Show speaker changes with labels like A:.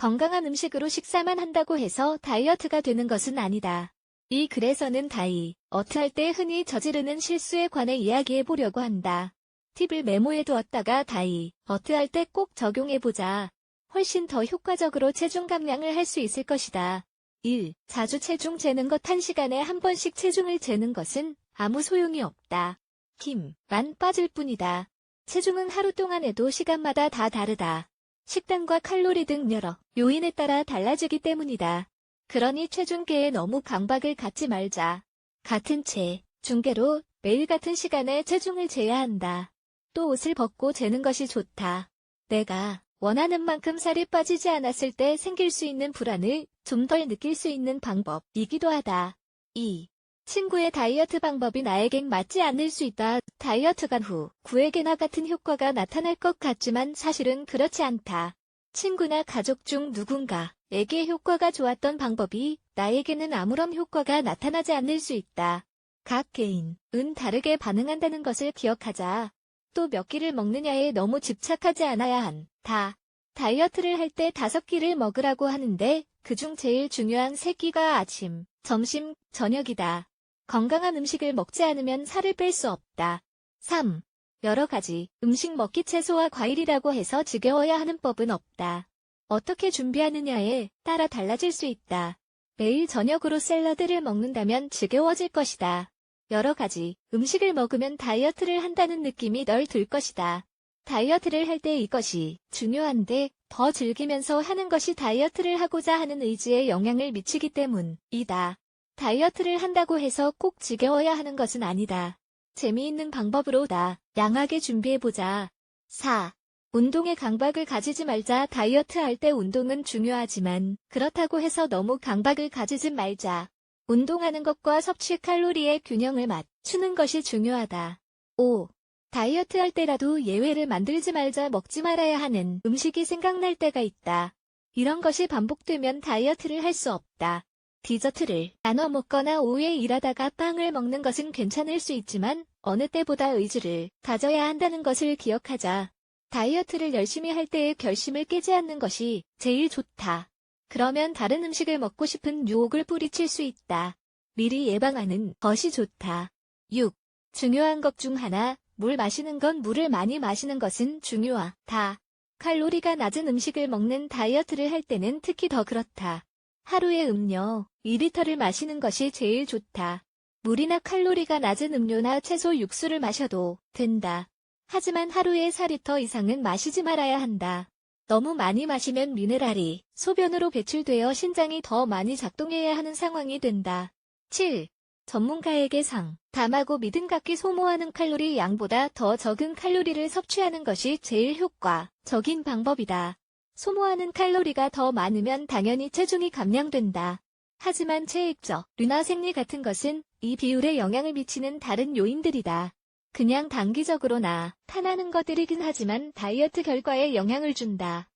A: 건강한 음식으로 식사만 한다고 해서 다이어트가 되는 것은 아니다. 이 글에서는 다이어트할 때 흔히 저지르는 실수에 관해 이야기해 보려고 한다. 팁을 메모해 두었다가 다이어트할 때 꼭 적용해보자. 훨씬 더 효과적으로 체중 감량을 할 수 있을 것이다. 1. 자주 체중 재는 것. 1시간에 한 번씩 체중을 재는 것은 아무 소용이 없다. 힘만 빠질 뿐이다. 체중은 하루 동안 해도 시간마다 다 다르다. 식단과 칼로리 등 여러 요인에 따라 달라지기 때문이다. 그러니 체중계에 너무 강박을 갖지 말자. 같은 체중계로 매일 같은 시간에 체중을 재야 한다. 또 옷을 벗고 재는 것이 좋다. 내가 원하는 만큼 살이 빠지지 않았을 때 생길 수 있는 불안을 좀 덜 느낄 수 있는 방법이기도 하다. 2. 친구의 다이어트 방법이 나에겐 맞지 않을 수 있다. 다이어트가 누구에게나 같은 효과가 나타날 것 같지만 사실은 그렇지 않다. 친구나 가족 중 누군가에게 효과가 좋았던 방법이 나에게는 아무런 효과가 나타나지 않을 수 있다. 각 개인은 다르게 반응한다는 것을 기억하자. 또 몇 끼를 먹느냐에 너무 집착하지 않아야 한다. 다이어트를 할 때 5끼를 먹으라고 하는데 그중 제일 중요한 3끼가 아침, 점심, 저녁이다. 건강한 음식을 먹지 않으면 살을 뺄 수 없다. 3. 여러 가지 음식 먹기. 채소와 과일이라고 해서 지겨워야 하는 법은 없다. 어떻게 준비하느냐에 따라 달라질 수 있다. 매일 저녁으로 샐러드를 먹는다면 지겨워질 것이다. 여러 가지 음식을 먹으면 다이어트를 한다는 느낌이 덜 들 것이다. 다이어트를 할 때 이것이 중요한데 더 즐기면서 하는 것이 다이어트를 하고자 하는 의지에 영향을 미치기 때문이다. 다이어트를 한다고 해서 꼭 지겨워야 하는 것은 아니다. 재미있는 방법으로 다양하게 준비해보자. 4. 운동에 강박을 가지지 말자. 다이어트 할 때 운동은 중요하지만 그렇다고 해서 너무 강박을 가지지 말자. 운동하는 것과 섭취 칼로리의 균형을 맞추는 것이 중요하다. 5. 다이어트 할 때라도 예외를 만들지 말자. 먹지 말아야 하는 음식이 생각날 때가 있다. 이런 것이 반복되면 다이어트를 할 수 없다. 디저트를 나눠 먹거나 오후에 일하다가 빵을 먹는 것은 괜찮을 수 있지만 어느 때보다 의지를 가져야 한다는 것을 기억하자. 다이어트를 열심히 할 때의 결심을 깨지 않는 것이 제일 좋다. 그러면 다른 음식을 먹고 싶은 유혹을 뿌리칠 수 있다. 미리 예방하는 것이 좋다. 6. 중요한 것 중 하나, 물 마시는 건. 물을 많이 마시는 것은 중요하다. 칼로리가 낮은 음식을 먹는 다이어트를 할 때는 특히 더 그렇다. 하루에 음료 2리터를 마시는 것이 제일 좋다. 물이나 칼로리가 낮은 음료나 채소 육수를 마셔도 된다. 하지만 하루에 4리터 이상은 마시지 말아야 한다. 너무 많이 마시면 미네랄이 소변으로 배출되어 신장이 더 많이 작동해야 하는 상황이 된다. 7. 전문가에게 상담하고 믿음 갖기. 소모하는 칼로리 양보다 더 적은 칼로리를 섭취하는 것이 제일 효과적인 방법이다. 소모하는 칼로리가 더 많으면 당연히 체중이 감량된다. 하지만 체액저류나 생리 같은 것은 이 비율에 영향을 미치는 다른 요인들이다. 그냥 단기적으로 나타나는 것들이긴 하지만 다이어트 결과에 영향을 준다.